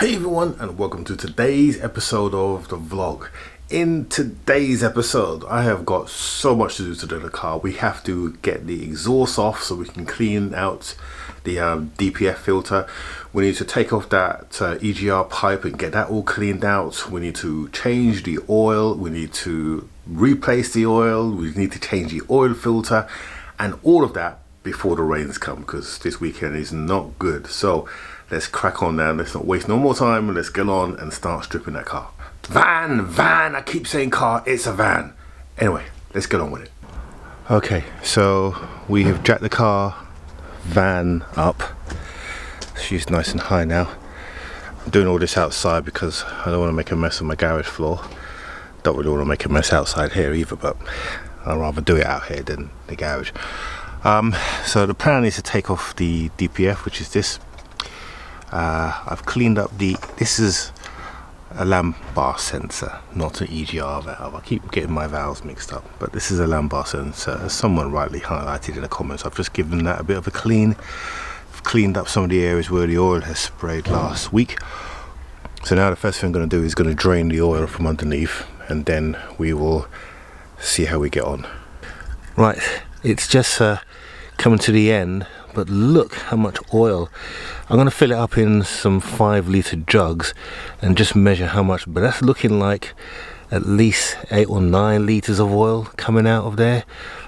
Hey everyone, and welcome to today's episode of the vlog. In today's episode, I have got so much to do to the car. We have to get the exhaust off so we can clean out the DPF filter. We need to take off that EGR pipe and get that all cleaned out. We need to change the oil. We need to replace the oil. We need to change the oil filter, and all of that before the rains come, because this weekend is not good. So let's crack on now. Let's not waste no more time. Let's get on and start stripping that car. Van, I keep saying car, it's a van. Anyway, let's get on with it. Okay, so we have jacked the van up. She's nice and high now. I'm doing all this outside because I don't want to make a mess of my garage floor. Don't really want to make a mess outside here either, but I'd rather do it out here than the garage. So the plan is to take off the DPF, which is this. I've cleaned up this is a lambbar sensor, not an EGR valve. I keep getting my valves mixed up, but this is a lambbar sensor, as someone rightly highlighted in the comments. I've just given that a bit of a clean. I've cleaned up some of the areas where the oil has sprayed last week. So now the first thing I'm going to do is going to drain the oil from underneath, and then we will see how we get on. Right, it's just coming to the end, but look how much oil. I'm going to fill it up in some 5-litre jugs and just measure how much, but that's looking like at least 8 or 9 litres of oil coming out of there.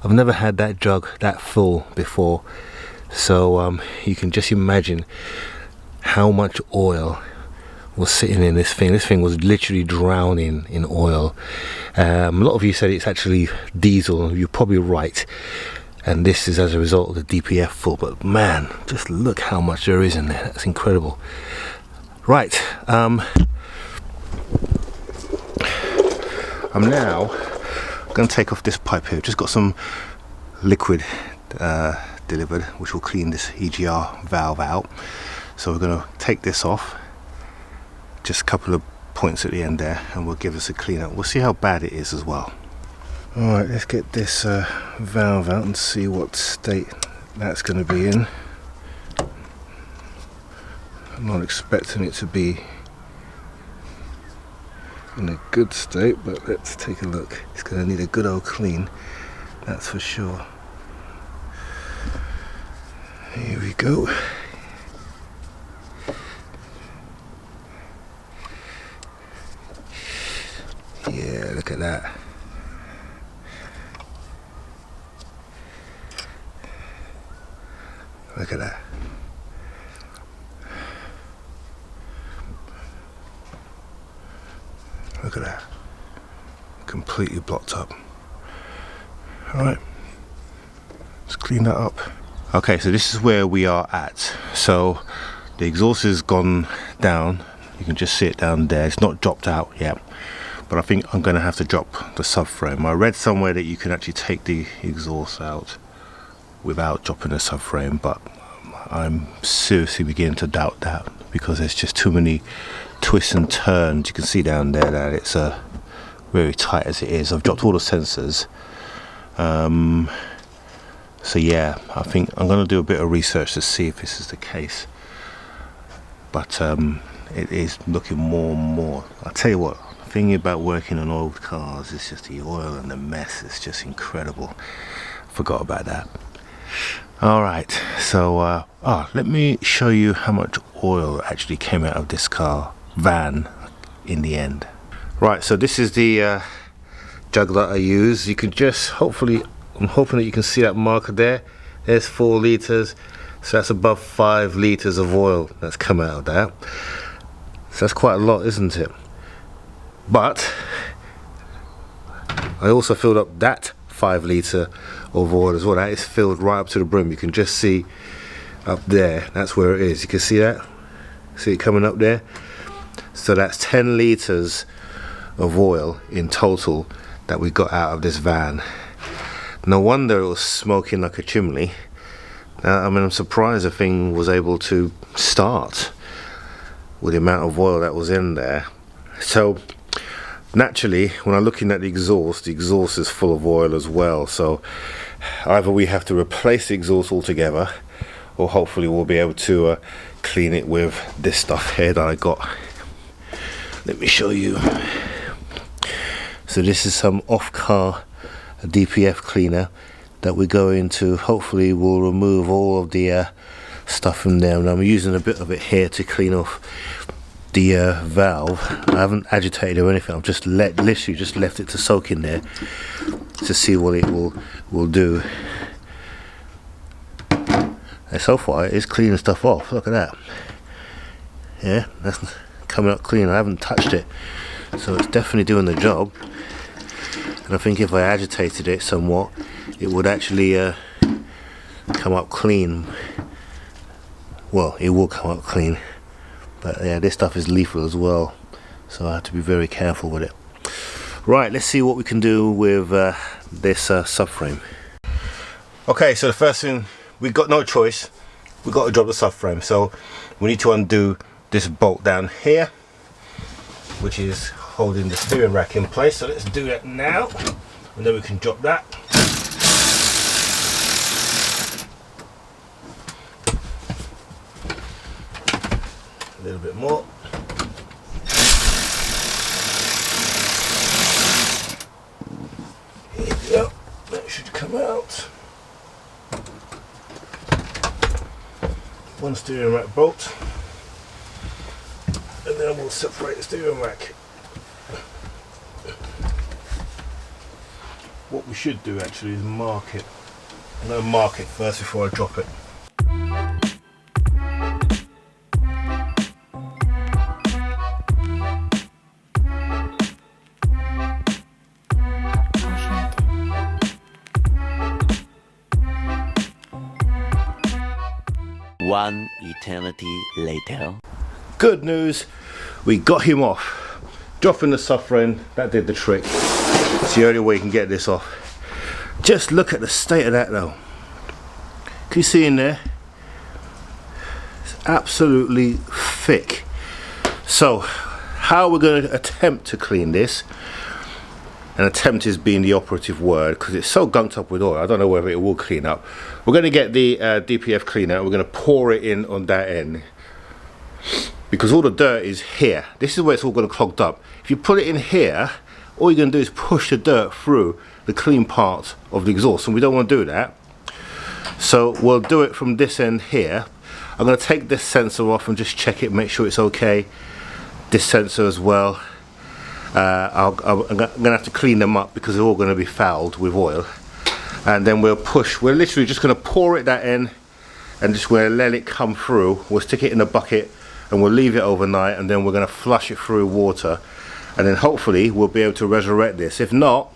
I've never had that jug that full before, so you can just imagine how much oil was sitting in this thing. This thing was literally drowning in oil. A lot of you said it's actually diesel. You're probably right, and this is as a result of the DPF full, but man, just look how much there is in there. That's incredible. Right, I'm now going to take off this pipe here. Just got some liquid delivered, which will clean this EGR valve out. So we're going to take this off, just a couple of points at the end there, and we'll give us a clean up. We'll see how bad it is as well. Alright, let's get this valve out and see what state that's going to be in. I'm not expecting it to be in a good state, but let's take a look. It's going to need a good old clean, that's for sure. Here we go. Yeah, look at that. Look at that. Look at that. Completely blocked up. Alright. Let's clean that up. Okay, so this is where we are at. So the exhaust has gone down. You can just see it down there. It's not dropped out yet, but I think I'm going to have to drop the subframe. I read somewhere that you can actually take the exhaust out without dropping the subframe, but I'm seriously beginning to doubt that, because there's just too many twists and turns. You can see down there that it's very tight as it is. I've dropped all the sensors, so yeah, I think I'm going to do a bit of research to see if this is the case, but it is looking more and more. I'll tell you what, the thing about working on old cars is just the oil and the mess. It's just incredible. Forgot about that. Alright, so let me show you how much oil actually came out of this van in the end. Right, so this is the jug that I use. You can just I'm hoping that you can see that marker there. There's 4 litres, so that's above 5 litres of oil that's come out of that. So that's quite a lot, isn't it? But I also filled up that 5 litre of oil as well. That is filled right up to the brim. You can just see up there, that's where it is. You can see that? See it coming up there? So that's 10 litres of oil in total that we got out of this van. No wonder it was smoking like a chimney. I mean, I'm surprised the thing was able to start with the amount of oil that was in there. So naturally, when I'm looking at the exhaust is full of oil as well. So either we have to replace the exhaust altogether, or hopefully we'll be able to clean it with this stuff here that I got. Let me show you. So this is some off-car DPF cleaner that we're going to, hopefully will remove all of the stuff from there. And I'm using a bit of it here to clean off the valve. I haven't agitated or anything. I've just literally just left it to soak in there to see what it will do. And so far it's cleaning stuff off. Look at that. Yeah, that's coming up clean. I haven't touched it, so it's definitely doing the job. And I think if I agitated it somewhat, it would actually come up clean. Well, it will come up clean. But yeah, this stuff is lethal as well, so I have to be very careful with it. Right, let's see what we can do with this subframe. Okay, so the first thing, we've got no choice. We've got to drop the subframe. So we need to undo this bolt down here, which is holding the steering rack in place. So let's do that now, and then we can drop that. A little bit more. Here we go. That should come out. One steering rack bolt, and then we'll separate the steering rack. What we should do actually is mark it. I'm going to mark it first before I drop it. One eternity later. Good news, we got him off. Dropping the subframe, that did the trick. It's the only way you can get this off. Just look at the state of that though. Can you see in there? It's absolutely thick. So, how we're going to attempt to clean this, and attempt is being the operative word because it's so gunked up with oil, I don't know whether it will clean up. We're going to get the DPF cleaner, we're going to pour it in on that end, because all the dirt is here. This is where it's all going to clogged up. If you put it in here, all you're going to do is push the dirt through the clean part of the exhaust, and we don't want to do that. So we'll do it from this end here. I'm going to take this sensor off and just check it, make sure it's okay. This sensor as well. I'm going to have to clean them up because they're all going to be fouled with oil. And then we'll push. We're literally just going to pour it that in, and just going to let it come through. We'll stick it in a bucket and we'll leave it overnight, and then we're going to flush it through water, and then hopefully we'll be able to resurrect this. If not,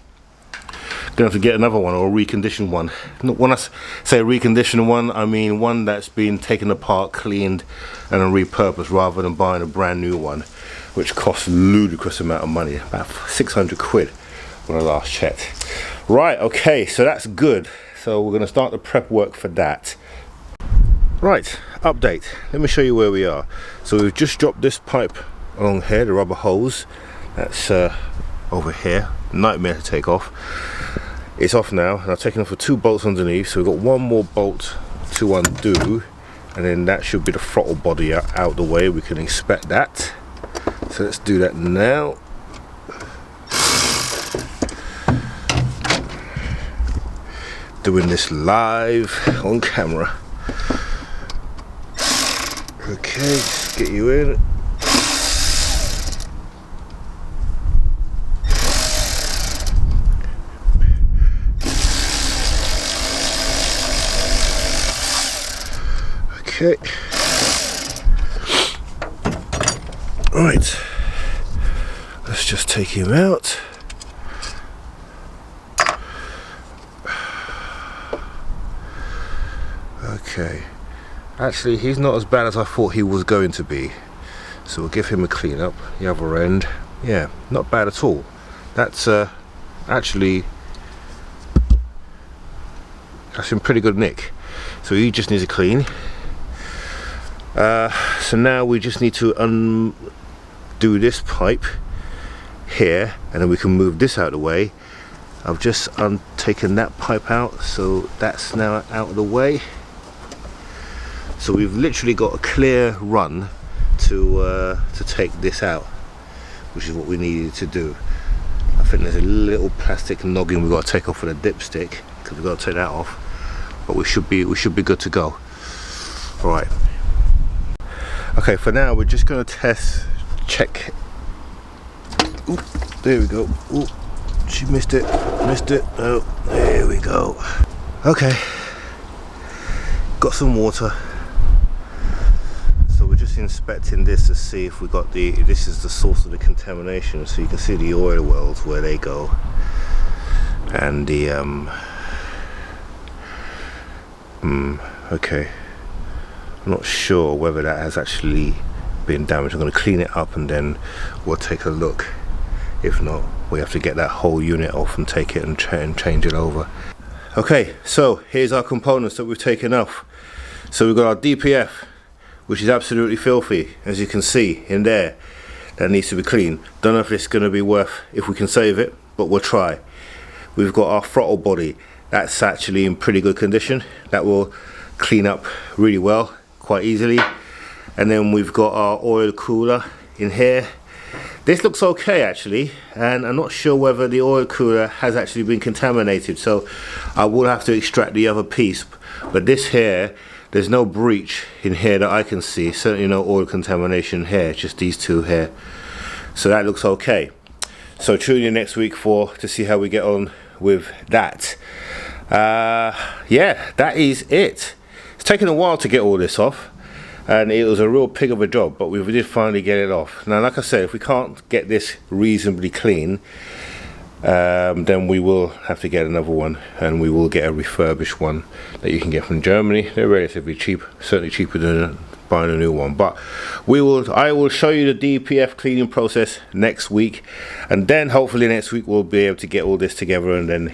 going to have to get another one, or a reconditioned one. When I say reconditioned one, I mean one that's been taken apart, cleaned and repurposed, rather than buying a brand new one, which costs a ludicrous amount of money, about 600 quid when I last checked. Right, okay, so that's good. So we're going to start the prep work for that. Right, update. Let me show you where we are. So we've just dropped this pipe along here, the rubber hose. That's over here. Nightmare to take off. It's off now, and I've taken off the 2 bolts underneath. So we've got 1 more bolt to undo, and then that should be the throttle body out the way. We can inspect that. So let's do that now. Doing this live on camera. Okay, just get you in. Okay. Right. Let's just take him out. Okay. Actually, he's not as bad as I thought he was going to be. So we'll give him a clean up. The other end. Yeah, not bad at all. That's actually, that's in pretty good nick. So he just needs a clean. So now we just need to undo this pipe here, and then we can move this out of the way. I've just taken that pipe out, so that's now out of the way. So we've literally got a clear run to take this out, which is what we needed to do. I think there's a little plastic noggin we've got to take off for the dipstick, because we've got to take that off, but we should be good to go. All right. Okay, for now we're just going to check. Ooh, there we go. Ooh, she missed it. Oh, there we go. Okay, got some water. So we're just inspecting this to see if we got this is the source of the contamination. So you can see the oil wells where they go, and the okay, I'm not sure whether that has actually been damaged. I'm going to clean it up and then we'll take a look. If not, we have to get that whole unit off and take it and change it over. Okay, so here's our components that we've taken off. So we've got our DPF, which is absolutely filthy, as you can see in there. That needs to be cleaned. Don't know if it's going to be worth, if we can save it, but we'll try. We've got our throttle body. That's actually in pretty good condition. That will clean up really well, quite easily. And then we've got our oil cooler in here. This looks okay actually, and I'm not sure whether the oil cooler has actually been contaminated, so I will have to extract the other piece. But this here, there's no breach in here that I can see, certainly no oil contamination here, just these two here. So that looks okay. So tune in next week to see how we get on with that. Yeah, that is it. It's taken a while to get all this off, and it was a real pig of a job, but we did finally get it off. Now, like I said, if we can't get this reasonably clean, then we will have to get another one, and we will get a refurbished one that you can get from Germany. They're relatively cheap, certainly cheaper than buying a new one. But I will show you the DPF cleaning process next week, and then hopefully next week we'll be able to get all this together and then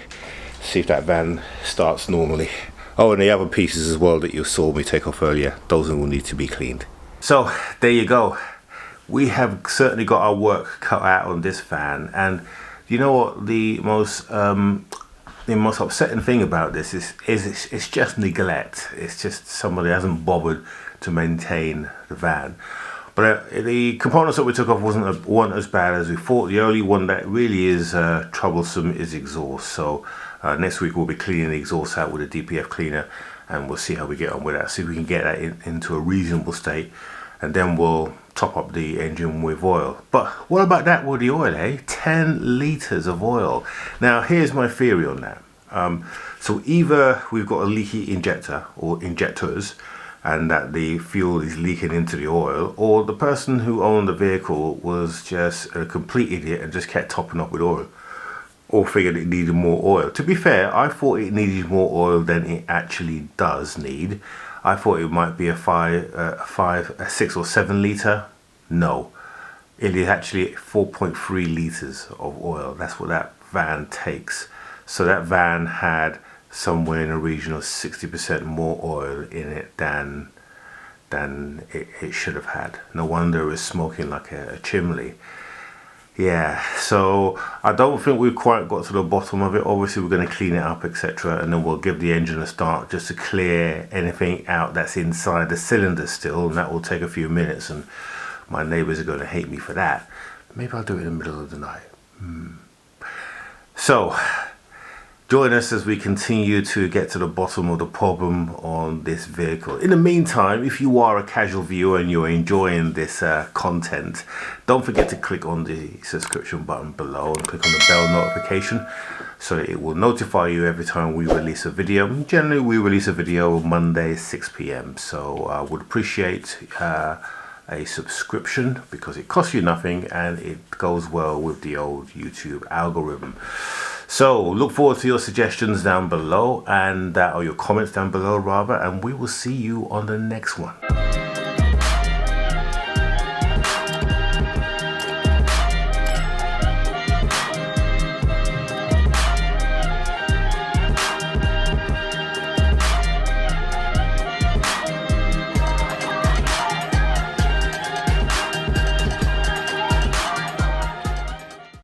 see if that van starts normally. Oh, and the other pieces as well that you saw me take off earlier, those will need to be cleaned. So there you go. We have certainly got our work cut out on this van, and you know what the most upsetting thing about this is it's just neglect. It's just somebody hasn't bothered to maintain the van. But the components that we took off weren't as bad as we thought. The only one that really is troublesome is exhaust. So next week we'll be cleaning the exhaust out with a DPF cleaner, and we'll see how we get on with that. See if we can get that into a reasonable state, and then we'll top up the engine with oil. But what about that with the oil, eh? 10 litres of oil. Now here's my theory on that. So either we've got a leaky injector or injectors, and that the fuel is leaking into the oil, or the person who owned the vehicle was just a complete idiot and just kept topping up with oil, or figured it needed more oil. To be fair, I thought it needed more oil than it actually does need. I thought it might be a 6 or 7 litre. No, it is actually 4.3 litres of oil. That's what that van takes. So that van had somewhere in the region of 60% more oil in it than it should have had. No wonder it was smoking like a chimney. Yeah, so I don't think we've quite got to the bottom of it. Obviously we're going to clean it up, etc., and then we'll give the engine a start just to clear anything out that's inside the cylinder still, and that will take a few minutes, and my neighbours are going to hate me for that. Maybe I'll do it in the middle of the night. So join us as we continue to get to the bottom of the problem on this vehicle. In the meantime, if you are a casual viewer and you're enjoying this content, don't forget to click on the subscription button below and click on the bell notification so that it will notify you every time we release a video. Generally, we release a video Monday 6 p.m. So I would appreciate a subscription, because it costs you nothing and it goes well with the old YouTube algorithm. So look forward to your suggestions down below, and or your comments down below rather, and we will see you on the next one.